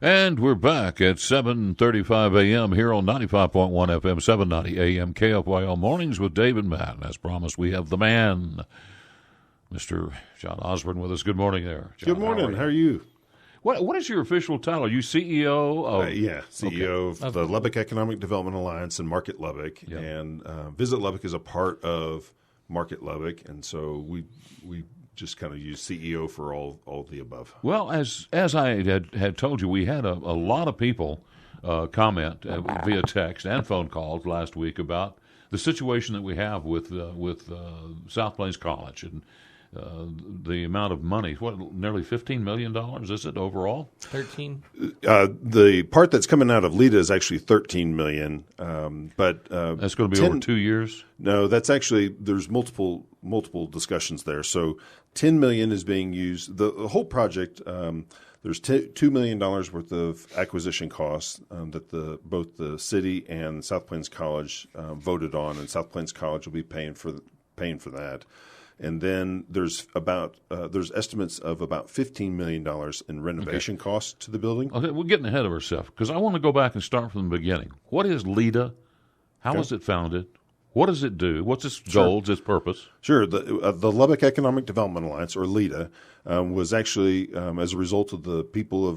And we're back at 7:35 a.m. here on 95.1 FM, 790 a.m. KFYO Mornings with Dave and Matt. And as promised, we have the man, Mr. John Osborne, with us. Good morning there, John. Good morning. How are you? What is your official title? Are you CEO of? CEO of the Lubbock Economic Development Alliance and Market Lubbock. Yep. And Visit Lubbock is a part of Market Lubbock. And so we just kind of use CEO for all the above. Well, as I had told you, we had a lot of people comment via text and phone calls last week about the situation that we have with South Plains College and the amount of money. What, nearly $15 million, is it overall? 13. The part that's coming out of LEDA is actually $13 million, but that's going to be over 2 years. No, that's actually there's multiple discussions there. So $10 million is being used. The whole project. There's $2 million worth of acquisition costs that both the city and South Plains College voted on, and South Plains College will be paying for that. And then there's estimates of about $15 million in renovation costs to the building. Okay, we're getting ahead of ourselves because I want to go back and start from the beginning. What is LEDA? How was it founded? What does it do? What's its goals, its purpose? Sure. The Lubbock Economic Development Alliance, or LEDA, was actually as a result of the people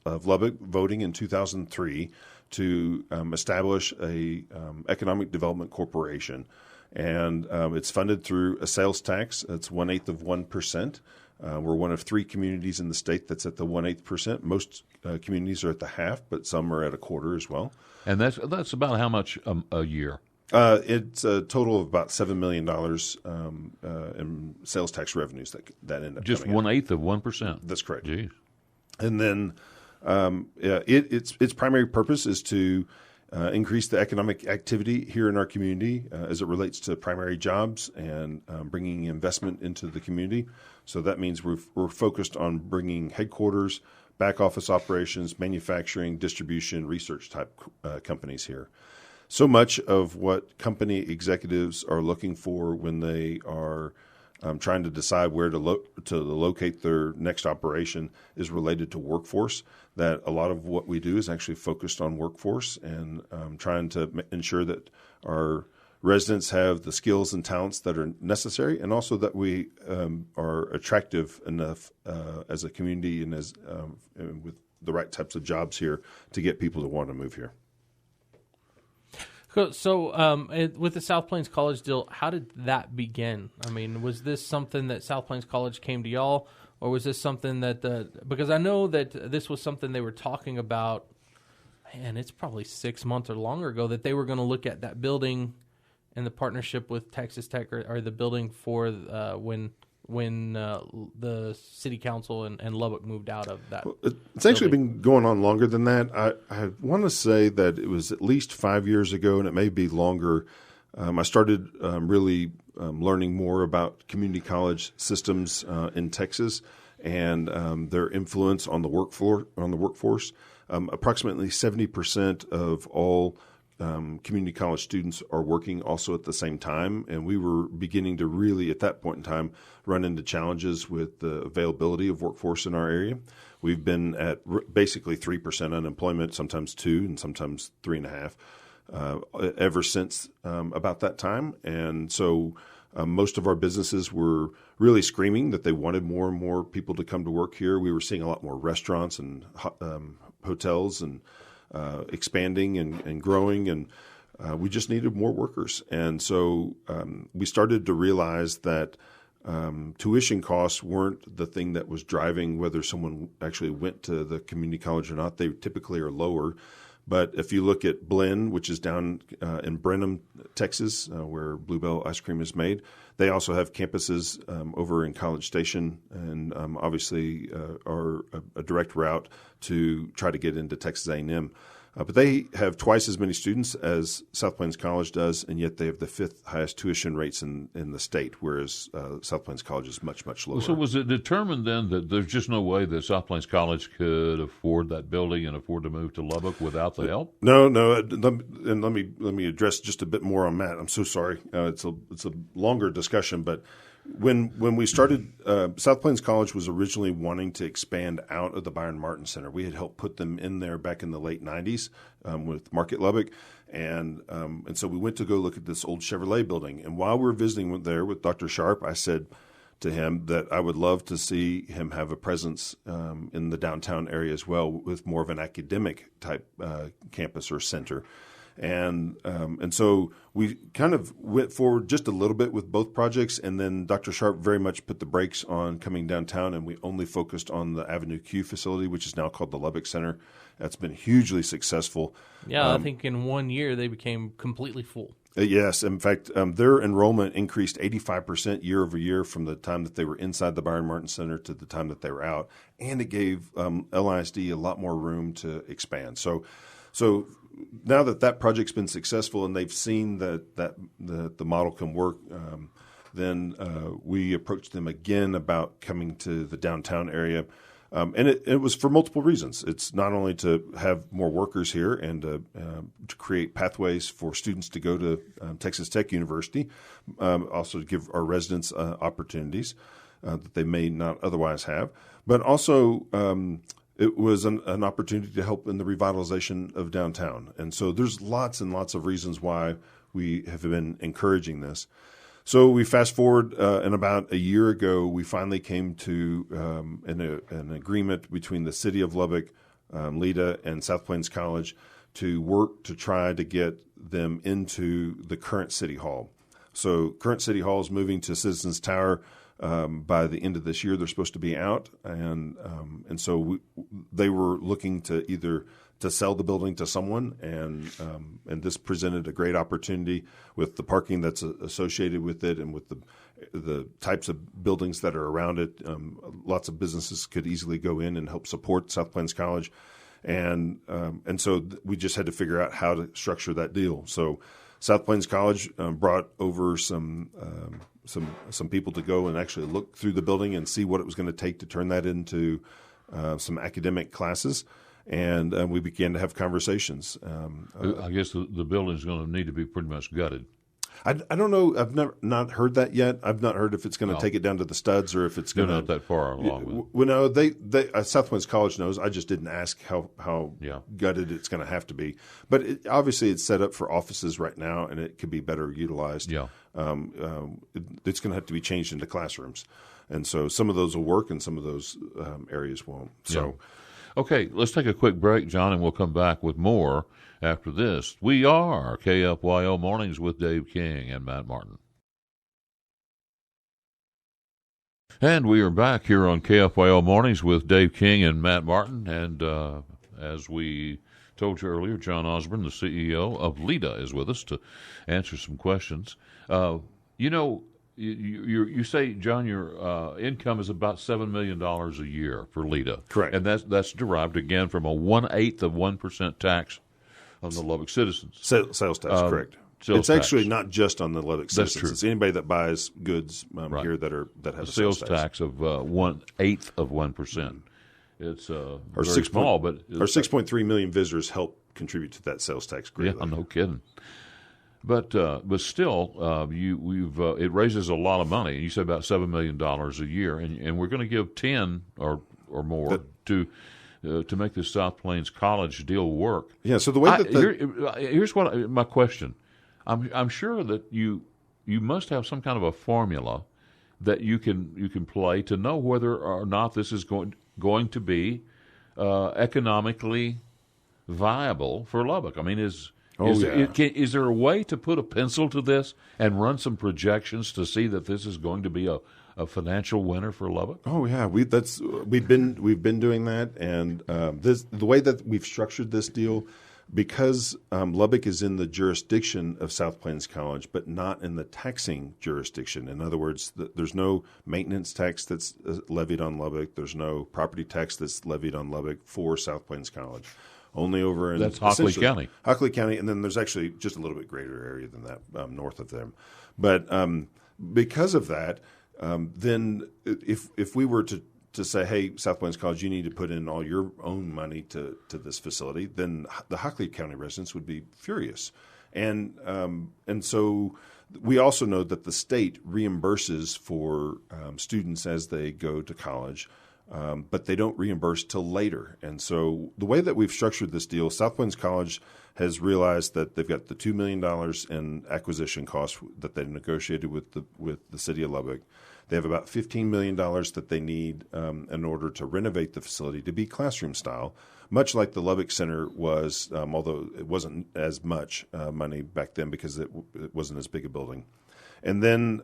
of Lubbock voting in 2003 to establish a economic development corporation. And it's funded through a sales tax. It's 1/8 of 1%. We're one of 3 communities in the state that's at the 1/8%. Most communities are at the half, but some are at a quarter as well. And that's about how much a year? It's a total of about $7 million in sales tax revenues that end up just coming 1/8 of 1%. That's correct. Jeez. And then its primary purpose is to increase the economic activity here in our community as it relates to primary jobs and bringing investment into the community. So that means we're focused on bringing headquarters, back office operations, manufacturing, distribution, research type companies here. So much of what company executives are looking for when they are trying to decide where to locate their next operation is related to workforce, that a lot of what we do is actually focused on workforce and trying to ensure that our residents have the skills and talents that are necessary, and also that we are attractive enough as a community and as with the right types of jobs here to get people to want to move here. So with the South Plains College deal, how did that begin? I mean, was this something that South Plains College came to y'all, or was this something that because I know that this was something they were talking about, man, it's probably 6 months or longer ago, that they were going to look at that building and the partnership with Texas Tech or the building for when the city council and Lubbock moved out of that. Well, it's actually been going on longer than that. I want to say that it was at least 5 years ago, and it may be longer. I started really learning more about community college systems in Texas and their influence on the workforce. Approximately 70% of all community college students are working also at the same time, and we were beginning to really, at that point in time, run into challenges with the availability of workforce in our area. We've been at basically 3% unemployment, sometimes 2% and sometimes 3.5%, ever since about that time. And so most of our businesses were really screaming that they wanted more and more people to come to work here. We were seeing a lot more restaurants and hotels and expanding and growing, and we just needed more workers. And so we started to realize that tuition costs weren't the thing that was driving whether someone actually went to the community college or not. They typically are lower. But if you look at Blinn, which is down in Brenham, Texas, where Bluebell ice cream is made, they also have campuses over in College Station, and obviously are a direct route to try to get into Texas A&M. But they have twice as many students as South Plains College does, and yet they have the 5th highest tuition rates in the state, whereas South Plains College is much, much lower. So was it determined then that there's just no way that South Plains College could afford that building and afford to move to Lubbock without the help? No. And let me address just a bit more on that. I'm so sorry. It's a longer discussion, but When we started, South Plains College was originally wanting to expand out of the Byron Martin Center. We had helped put them in there back in the late 90s with Market Lubbock. And so we went to go look at this old Chevrolet building. And while we were visiting there with Dr. Sharp, I said to him that I would love to see him have a presence in the downtown area as well, with more of an academic type campus or center. And so we kind of went forward just a little bit with both projects, and then Dr. Sharp very much put the brakes on coming downtown, and we only focused on the Avenue Q facility, which is now called the Lubbock Center. That's been hugely successful. Yeah, I think in 1 year they became completely full. Yes. In fact, their enrollment increased 85% year over year from the time that they were inside the Byron Martin Center to the time that they were out. And it gave LISD a lot more room to expand. So now that project's been successful and they've seen that the model can work, then we approached them again about coming to the downtown area. And it was for multiple reasons. It's not only to have more workers here and to create pathways for students to go to Texas Tech University, also to give our residents opportunities that they may not otherwise have, but also it was an opportunity to help in the revitalization of downtown. And so there's lots and lots of reasons why we have been encouraging this. So we fast forward, and about a year ago, we finally came to an agreement between the city of Lubbock, LEDA, and South Plains College to work to try to get them into the current city hall. So current city hall is moving to Citizens Tower by the end of this year. They're supposed to be out, and so they were looking to either to sell the building to someone, and this presented a great opportunity with the parking that's associated with it and with the types of buildings that are around it. Lots of businesses could easily go in and help support South Plains College, and so we just had to figure out how to structure that deal. So South Plains College brought over some people to go and actually look through the building and see what it was going to take to turn that into some academic classes. And we began to have conversations. I guess the building is going to need to be pretty much gutted. I don't know. I've not heard that yet. I've not heard if it's going to take it down to the studs or if it's going to. They're not that far along. Well, no, they South Plains College knows. I just didn't ask how gutted it's going to have to be. But obviously, it's set up for offices right now, and it could be better utilized. Yeah, it's going to have to be changed into classrooms, and so some of those will work, and some of those areas won't. So. Yeah. Okay, let's take a quick break, John, and we'll come back with more after this. We are KFYO Mornings with Dave King and Matt Martin. And we are back here on KFYO Mornings with Dave King and Matt Martin. And as we told you earlier, John Osborne, the CEO of LEDA, is with us to answer some questions. You say, John, your income is about $7 million a year for LEDA. Correct. And that's derived, again, from a 1/8 of 1% tax on the Lubbock citizens. Sales tax, correct. It's actually not just on the Lubbock citizens. That's true. It's anybody that buys goods here that have a sales tax of 1/8 of 1%. It's very small, but our 6.3 million visitors help contribute to that sales tax greatly. Yeah, no kidding. But still, it raises a lot of money. You said about $7 million a year, and we're going to give 10 or more to make this South Plains College deal work. Yeah. So the way here's what my question. I'm sure that you must have some kind of a formula that you can play to know whether or not this is going to be economically viable for Lubbock. I mean, is there a way to put a pencil to this and run some projections to see that this is going to be a financial winner for Lubbock? Oh yeah, we've been doing that, and the way that we've structured this deal, because Lubbock is in the jurisdiction of South Plains College, but not in the taxing jurisdiction. In other words, there's no maintenance tax that's levied on Lubbock. There's no property tax that's levied on Lubbock for South Plains College. Only over in that's Hockley County. Hockley County, and then there's actually just a little bit greater area than that north of them. But because of that, then if we were to say, hey, South Plains College, you need to put in all your own money to this facility, then the Hockley County residents would be furious. And so we also know that the state reimburses for students as they go to college, but they don't reimburse till later. And so the way that we've structured this deal, South Plains College has realized that they've got the $2 million in acquisition costs that they negotiated with the city of Lubbock. They have about $15 million that they need in order to renovate the facility to be classroom style, much like the Lubbock Center was, although it wasn't as much money back then because it wasn't as big a building. And then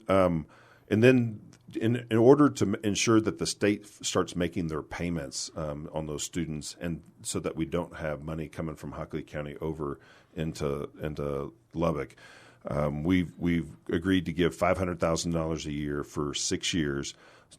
in order to ensure that the state starts making their payments on those students, and so that we don't have money coming from Hockley County over into Lubbock, we've agreed to give $500,000 a year for 6 years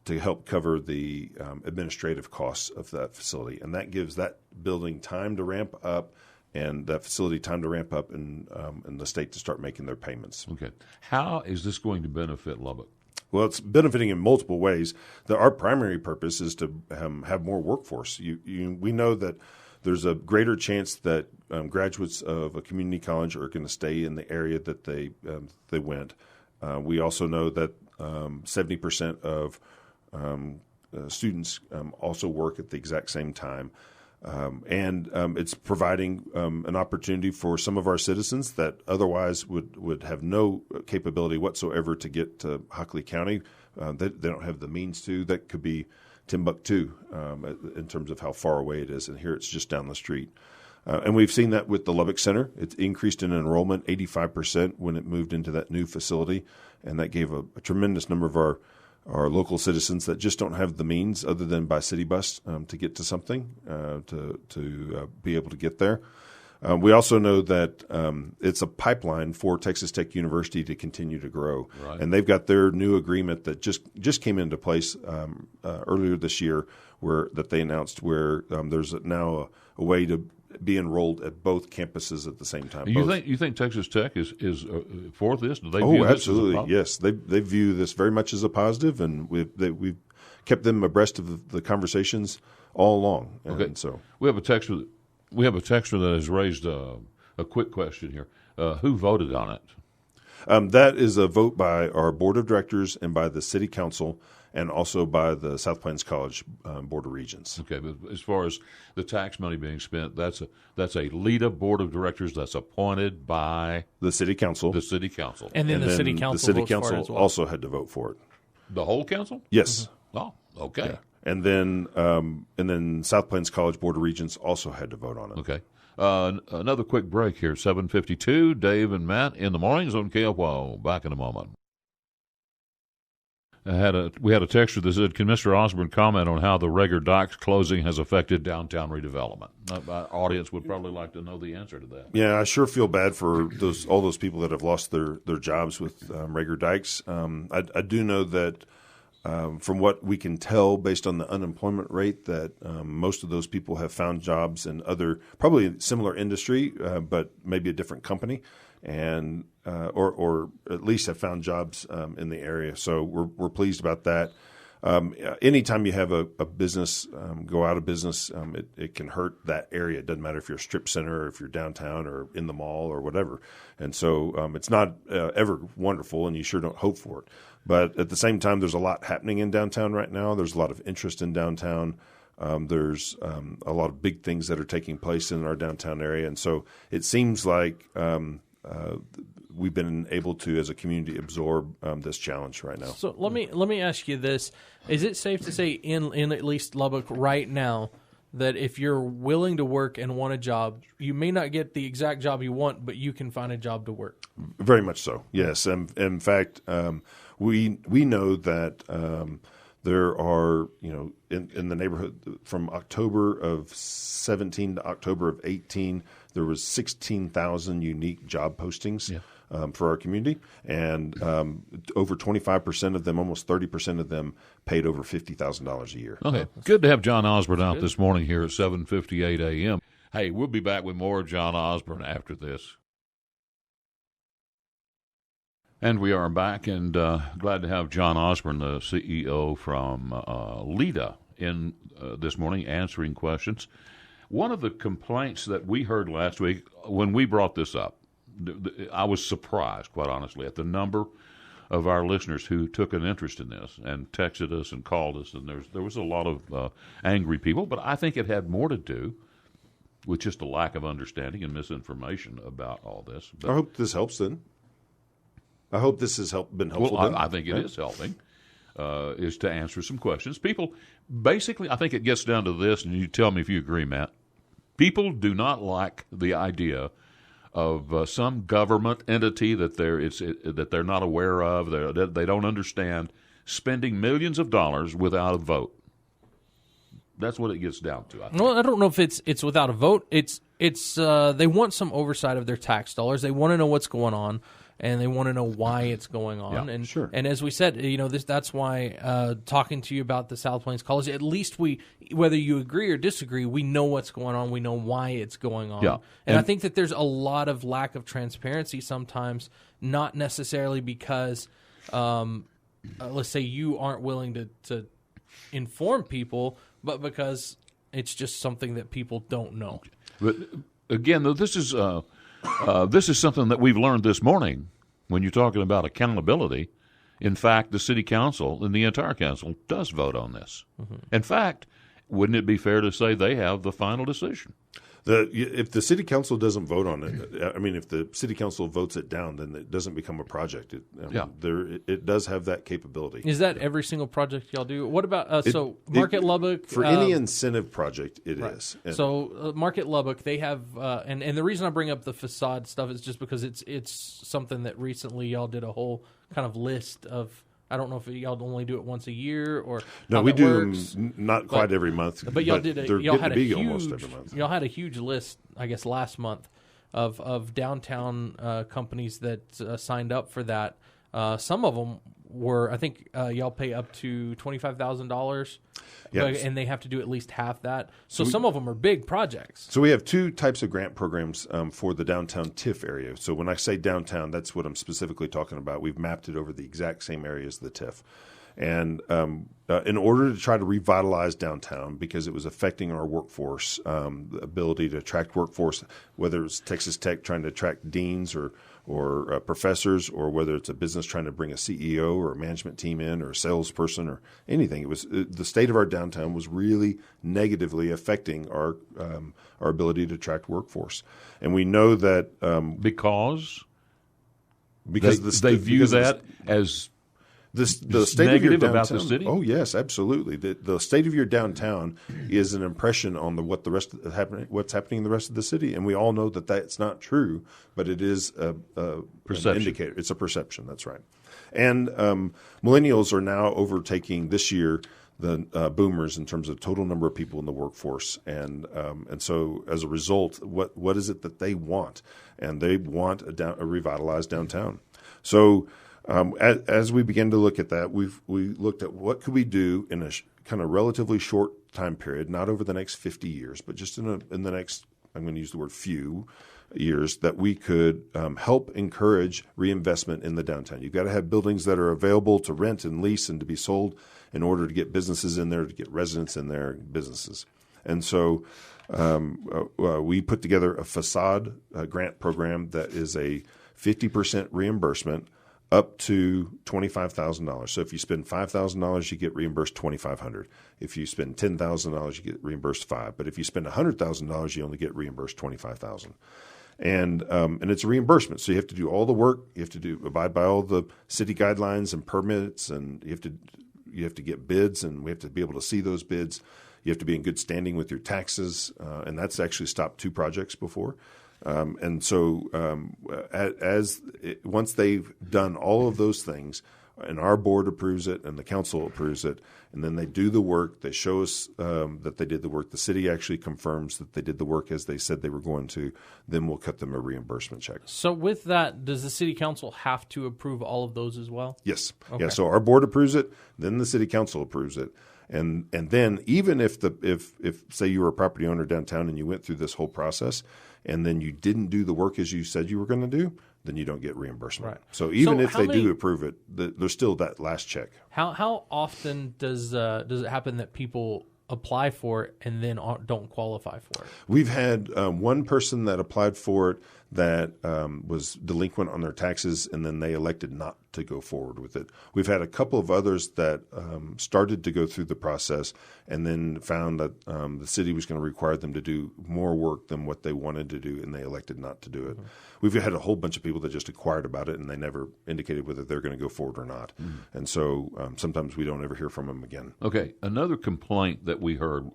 to help cover the administrative costs of that facility, and that gives that building time to ramp up, and that facility time to ramp up, and the state to start making their payments. Okay, how is this going to benefit Lubbock? Well, it's benefiting in multiple ways. Our primary purpose is to have more workforce. We know that there's a greater chance that graduates of a community college are going to stay in the area that they went. We also know that 70% of students also work at the exact same time. And it's providing an opportunity for some of our citizens that otherwise would have no capability whatsoever to get to Hockley County. They don't have the means to. That could be Timbuktu in terms of how far away it is. And here it's just down the street. And we've seen that with the Lubbock Center. It's increased in enrollment 85% when it moved into that new facility. And that gave a tremendous number of our local citizens that just don't have the means other than by city bus to get to something, to be able to get there. We also know that it's a pipeline for Texas Tech University to continue to grow. Right. And they've got their new agreement that just came into place earlier this year that they announced where there's now a way to be enrolled at both campuses at the same time. You think Texas Tech is for this? Do they view absolutely. This as a yes. They view this very much as a positive, and we've kept them abreast of the conversations all along. Okay. And so we have a texter that has raised a quick question here. Who voted on it? That is a vote by our board of directors and by the city council, and also by the South Plains College Board of Regents. Okay, but as far as the tax money being spent, that's a LEDA board of directors that's appointed by the city council. And then the city council. The city votes for it council as well. also had to vote for it. The whole council? Yes. Mm-hmm. Oh, okay. Yeah. And then South Plains College Board of Regents also had to vote on it. Okay. Another quick break here. 7:52. Dave and Matt in the mornings on KFYO. Back in a moment. We had a texter that said, "Can Mr. Osborne comment on how the Reagor Dykes closing has affected downtown redevelopment?" Our audience would probably like to know the answer to that. Yeah, I sure feel bad for all those people that have lost their jobs with Reagor Dykes. I do know that from what we can tell based on the unemployment rate that most of those people have found jobs in other probably similar industry, but maybe a different company, and or at least have found jobs in the area. So we're pleased about that. Anytime you have a business go out of business, it can hurt that area. It doesn't matter if you're a strip center or if you're downtown or in the mall or whatever. And so it's not ever wonderful, and you sure don't hope for it. But at the same time, there's a lot happening in downtown right now. There's a lot of interest in downtown. There's a lot of big things that are taking place in our downtown area. And so it seems like we've been able to, as a community, absorb this challenge right now. So let me ask you this: is it safe to say in at least Lubbock right now that if you're willing to work and want a job, you may not get the exact job you want, but you can find a job to work? Very much so. Yes. In fact, we know that there are, in the neighborhood from October of 17 to October of 18, there was 16,000 unique job postings for our community, and over 25% of them, almost 30% of them, paid over $50,000 a year. Okay, good to have John Osborne out this morning here at 7:58 a.m. Hey, we'll be back with more John Osborne after this. And we are back, and glad to have John Osborne, the CEO from LEDA, in this morning answering questions. One of the complaints that we heard last week when we brought this up, I was surprised, quite honestly, at the number of our listeners who took an interest in this and texted us and called us, and there was a lot of angry people, but I think it had more to do with just a lack of understanding and misinformation about all this. But, I hope this helps then. I hope this has been helpful. Well, I think it is helping, is to answer some questions. People, basically, I think it gets down to this, and you tell me if you agree, Matt. People do not like the idea of some government entity that they're not aware of, that they don't understand, spending millions of dollars without a vote. That's what it gets down to, I think. Well, I don't know if it's without a vote. It's they want some oversight of their tax dollars. They want to know what's going on, and they want to know why it's going on. Yeah, and sure. And as we said, that's why talking to you about the South Plains College, at least whether you agree or disagree, we know what's going on. We know why it's going on. Yeah. And I think that there's a lot of lack of transparency sometimes, not necessarily because, let's say, you aren't willing to inform people, but because it's just something that people don't know. But again, though, this is something that we've learned this morning when you're talking about accountability. In fact, the city council and the entire council does vote on this. Mm-hmm. In fact, wouldn't it be fair to say they have the final decision? If the city council doesn't vote on it, I mean, if the city council votes it down, then it doesn't become a project. It does have that capability. Is that every single project y'all do? What about Market Lubbock? For any incentive project, it is. And so Market Lubbock, they have, and the reason I bring up the facade stuff is just because it's something that recently y'all did a whole kind of list of. I don't know if y'all only do it once a year or no, how we that do works. them not quite every month. But y'all had a huge, almost every month. Y'all had a huge list, I guess, last month of downtown companies that signed up for that. Some of them were, I think, y'all pay up to $25,000, and they have to do at least half that. So some of them are big projects. So we have two types of grant programs for the downtown TIF area. So when I say downtown, that's what I'm specifically talking about. We've mapped it over the exact same area as the TIF. And in order to try to revitalize downtown, because it was affecting our workforce, the ability to attract workforce, whether it's Texas Tech trying to attract deans or professors, or whether it's a business trying to bring a CEO or a management team in, or a salesperson, or anything. It was the state of our downtown was really negatively affecting our ability to attract workforce, and we know that because they view that as the state of your downtown, about the city. Oh yes, absolutely. The state of your downtown is an impression on what's happening in the rest of the city, and we all know that that's not true, but it is a perception. An indicator. It's a perception. That's right. And millennials are now overtaking this year the boomers in terms of total number of people in the workforce, and so as a result, what is it that they want? And they want a revitalized downtown. So. As we begin to look at that, we looked at what could we do in a kind of relatively short time period, not over the next 50 years, but just in the next, I'm going to use the word few years, that we could help encourage reinvestment in the downtown. You've got to have buildings that are available to rent and lease and to be sold in order to get businesses in there, to get residents in there, businesses. And so we put together a facade grant program that is a 50% reimbursement up to $25,000. So if you spend $5,000, you get reimbursed $2,500. If you spend $10,000, you get reimbursed $5,000. But if you spend $100,000, you only get reimbursed $25,000. And it's a reimbursement. So you have to do all the work. You have to abide by all the city guidelines and permits, and you have to get bids, and we have to be able to see those bids. You have to be in good standing with your taxes, and that's actually stopped 2 projects before. And so once they've done all of those things, and our board approves it and the council approves it, and then they do the work, they show us that they did the work, the city actually confirms that they did the work as they said they were going to, then we'll cut them a reimbursement check. So with that, does the city council have to approve all of those as well? Yes. Okay. Yeah, so our board approves it, then the city council approves it. And then even if say you were a property owner downtown and you went through this whole process and then you didn't do the work as you said you were going to do, then you don't get reimbursement. Right. So even if they do approve it, there's still that last check. How often does it happen that people apply for it and then don't qualify for it? We've had one person that applied for it that was delinquent on their taxes, and then they elected not to go forward with it. We've had a couple of others that started to go through the process and then found that the city was going to require them to do more work than what they wanted to do, and they elected not to do it. We've had a whole bunch of people that just inquired about it, and they never indicated whether they're going to go forward or not. And so sometimes we don't ever hear from them again. Okay, another complaint that we heard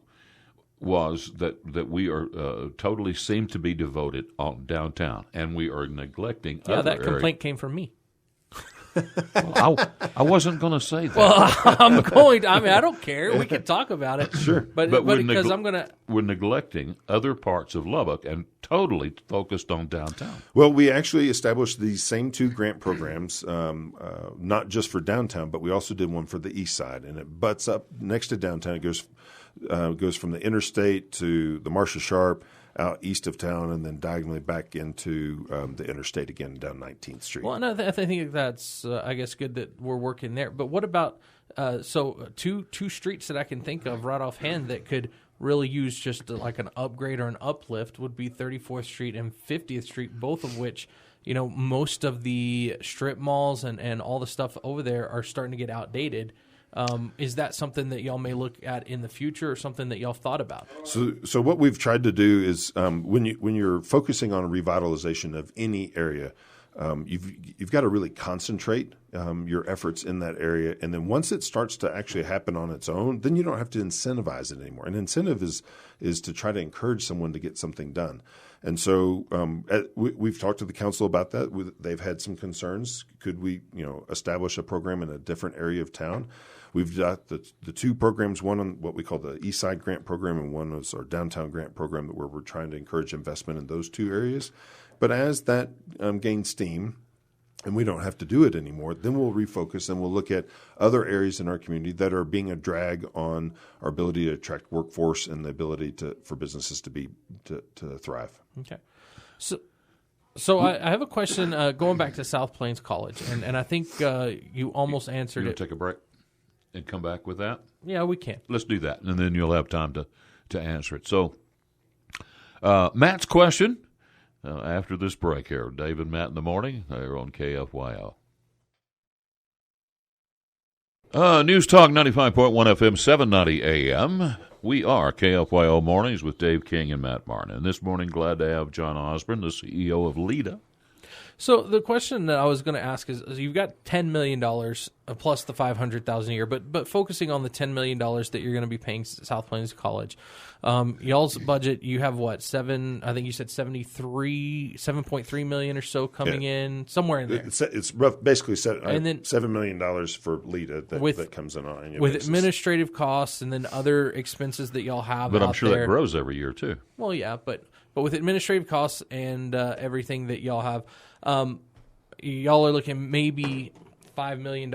was that we are totally seem to be devoted on downtown, and we are neglecting other that areas. complaint came from me. Well, I wasn't going to say that. Well, I'm going to. I mean, I don't care. We can talk about it. Sure. But because I'm going to. We're neglecting other parts of Lubbock and totally focused on downtown. Well, we actually established these same two grant programs, not just for downtown, but we also did one for the east side, and it butts up next to downtown. It goes from the interstate to the Marcia Sharp, out east of town, and then diagonally back into the interstate again down 19th Street. Well, no, I think that's, I guess, good that we're working there. But what about two streets that I can think of right offhand that could really use just like an upgrade or an uplift would be 34th Street and 50th Street, both of which, most of the strip malls and all the stuff over there are starting to get outdated. Is that something that y'all may look at in the future, or something that y'all thought about? So what we've tried to do is when you're focusing on a revitalization of any area, you've got to really concentrate your efforts in that area, and then once it starts to actually happen on its own, then you don't have to incentivize it anymore. An incentive is to try to encourage someone to get something done. And so we've talked to the council about that. They've had some concerns. Could we, establish a program in a different area of town? We've got the two programs, one on what we call the East Side Grant Program, and one is our Downtown Grant Program, where we're trying to encourage investment in those two areas. But as that gains steam, and we don't have to do it anymore, then we'll refocus and we'll look at other areas in our community that are being a drag on our ability to attract workforce and the ability for businesses to thrive. Okay. So I have a question going back to South Plains College, and I think you almost answered it. Take a break and come back with that? Yeah, we can. Let's do that, and then you'll have time to answer it. So Matt's question after this break here. Dave and Matt in the morning. They're on KFYO. News Talk 95.1 FM, 790 AM. We are KFYO Mornings with Dave King and Matt Martin. And this morning, glad to have John Osborne, the CEO of LEDA. So the question that I was going to ask is you've got $10 million plus the $500,000 a year, but focusing on the $10 million that you're going to be paying South Plains College, y'all's budget, you have what, I think you said $7.3 million or so coming in, somewhere in there. It's rough, basically $7 million for LEDA that comes in on annual with basis. Administrative costs and then other expenses that y'all have. But I'm out sure there. that grows every year too. Well, yeah, but with administrative costs and everything that y'all have, y'all are looking maybe $5 million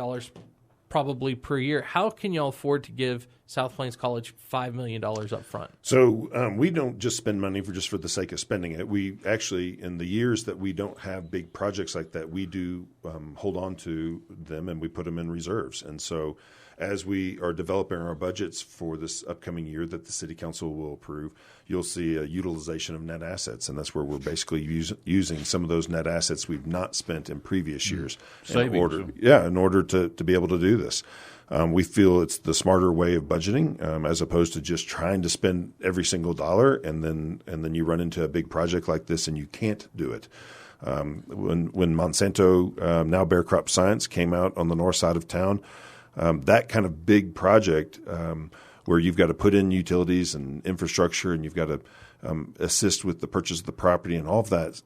probably per year. How can y'all afford to give South Plains College $5 million up front? So we don't just spend money for the sake of spending it. We actually, in the years that we don't have big projects like that, we do hold on to them and we put them in reserves. And so as we are developing our budgets for this upcoming year that the City Council will approve, you'll see a utilization of net assets, and that's where we're basically using some of those net assets we've not spent in previous years in order to be able to do this. We feel it's the smarter way of budgeting as opposed to just trying to spend every single dollar and then you run into a big project like this and you can't do it. When Monsanto, now Bear Crop Science, came out on the north side of town, that kind of big project where you've got to put in utilities and infrastructure and you've got to assist with the purchase of the property and all of that,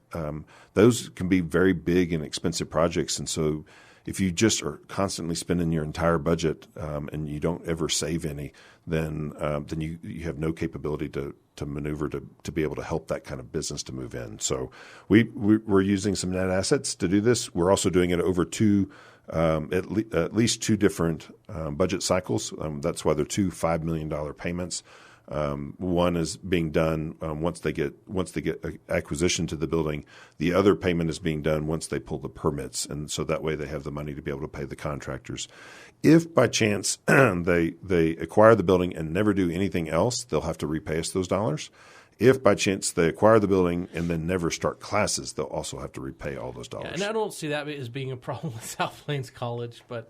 those can be very big and expensive projects. And so if you just are constantly spending your entire budget and you don't ever save any, then you have no capability to maneuver to be able to help that kind of business to move in. So we're using some net assets to do this. We're also doing it over at least two different budget cycles. That's why they're two $5 million payments. One is being done once they get acquisition to the building. The other payment is being done once they pull the permits, and so that way they have the money to be able to pay the contractors. If by chance they acquire the building and never do anything else, they'll have to repay us those dollars. If by chance they acquire the building and then never start classes, they'll also have to repay all those dollars. Yeah, and I don't see that as being a problem with South Plains College, but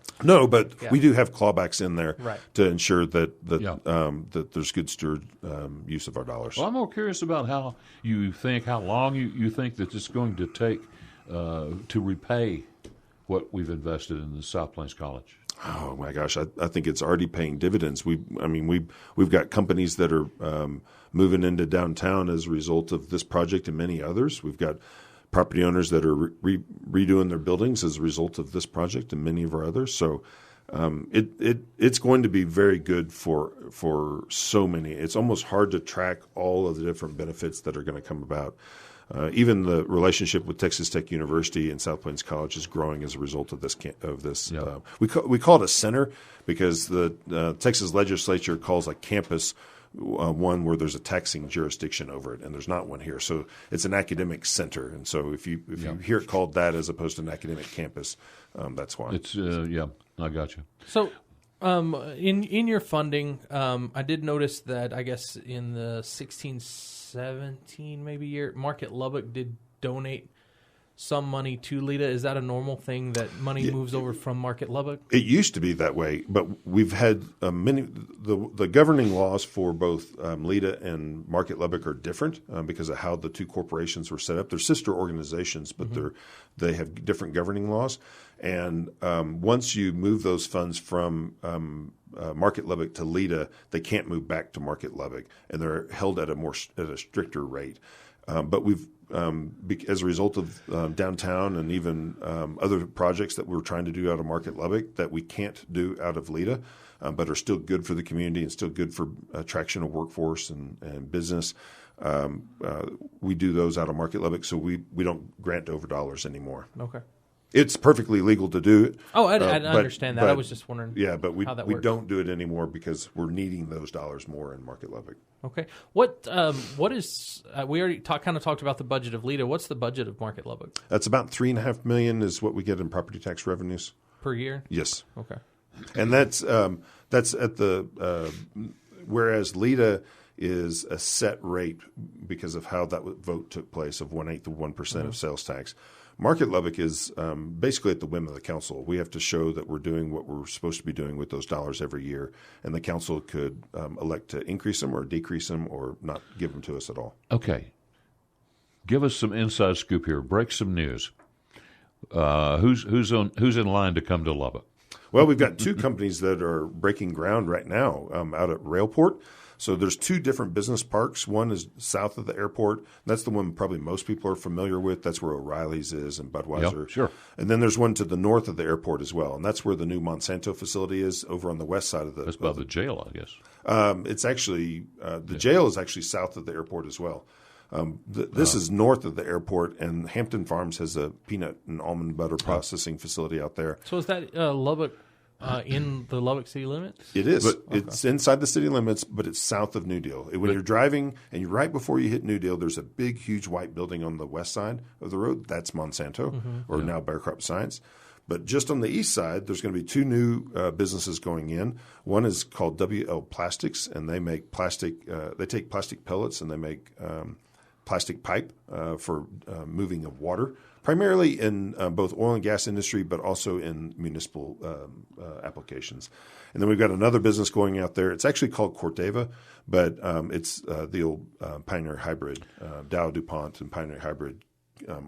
we do have clawbacks in there to ensure that that there's good steward use of our dollars. Well, I'm more curious about how long you think that it's going to take to repay what we've invested in the South Plains College. Oh my gosh, I think it's already paying dividends. We've got companies that are moving into downtown as a result of this project and many others. We've got property owners that are redoing their buildings as a result of this project and many of our others. So it's going to be very good for so many. It's almost hard to track all of the different benefits that are going to come about. Even the relationship with Texas Tech University and South Plains College is growing as a result of this. Yeah. We call it a center because the Texas legislature calls a campus one where there's a taxing jurisdiction over it, and there's not one here. So it's an academic center, and so if you hear it called that as opposed to an academic campus, that's why. It's I got you. So. In your funding, I did notice that I guess in the 16-17 maybe year, Market Lubbock did donate some money to LEDA. Is that a normal thing that money moves over from Market Lubbock? It used to be that way, but we've had the governing laws for both LEDA and Market Lubbock are different because of how the two corporations were set up. They're sister organizations, but they have different governing laws. And once you move those funds from Market Lubbock to LEDA, they can't move back to Market Lubbock, and they're held at a stricter rate. But we've as a result of downtown and even other projects that we're trying to do out of Market Lubbock that we can't do out of LEDA, but are still good for the community and still good for attraction of workforce and business. We do those out of Market Lubbock, so we don't grant over dollars anymore. Okay. It's perfectly legal to do it. Oh, I understand that. I was just wondering. Yeah, but we works. don't do it anymore because we're needing those dollars more in Market Lubbock. Okay. What is we already talked about the budget of LEDA. What's the budget of Market Lubbock? That's about $3.5 million is what we get in property tax revenues per year. Yes. Okay. And that's at the whereas LEDA is a set rate because of how that vote took place of 1/8 of 1% of sales tax. Market Lubbock is basically at the whim of the council. We have to show that we're doing what we're supposed to be doing with those dollars every year, and the council could elect to increase them or decrease them or not give them to us at all. Okay. Give us some inside scoop here. Break some news. Who's in line to come to Lubbock? Well, we've got two companies that are breaking ground right now out at Railport. So there's two different business parks. One is south of the airport. That's the one probably most people are familiar with. That's where O'Reilly's is and Budweiser. Yep, sure. And then there's one to the north of the airport as well, and that's where the new Monsanto facility is over on the west side of the. That's by the jail, I guess. It's actually the jail is actually south of the airport as well. This is north of the airport, and Hampton Farms has a peanut and almond butter processing facility out there. So is that Lubbock? In the Lubbock city limits? It is. It's inside the city limits, but it's south of New Deal. When you're driving and you're right before you hit New Deal, there's a big, huge white building on the west side of the road. That's Monsanto, or now Bear Crop Science. But just on the east side, there's going to be two new businesses going in. One is called WL Plastics, and they make plastic. They take plastic pellets and they make plastic pipe for moving of water. Primarily in both oil and gas industry, but also in municipal applications. And then we've got another business going out there. It's actually called Corteva, but it's the old Pioneer Hybrid, Dow, DuPont, and Pioneer Hybrid,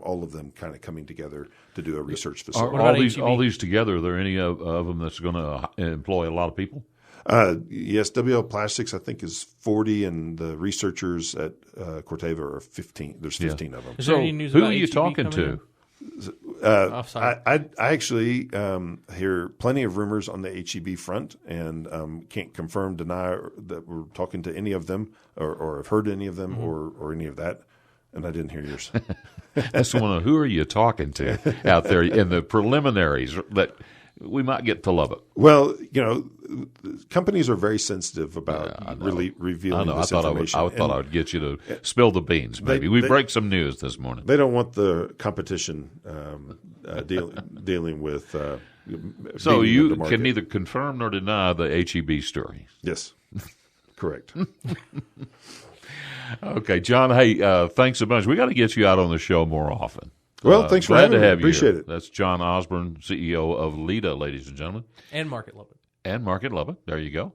all of them kind of coming together to do a research facility. All these together, are there any of them that's going to employ a lot of people? Yes, WL Plastics, I think, is 40, and the researchers at Corteva are 15. There's 15 of them. Is there any news who about are you HEB talking to? I actually hear plenty of rumors on the HEB front, and can't confirm, deny that we're talking to any of them or have heard any of them or any of that. And I didn't hear yours. That's the one. Who are you talking to out there in the preliminaries that we might get to Lubbock? Well, companies are very sensitive about really revealing this information. I thought I would get you to spill the beans. Maybe we break some news this morning. They don't want the competition dealing with. So you can neither confirm nor deny the HEB story. Yes, correct. Okay, John. Hey, thanks a bunch. We got to get you out on the show more often. Well, thanks for having me. Appreciate it. That's John Osborne, CEO of LEDA, ladies and gentlemen. And Market Lubbock. And Market Lubbock. There you go.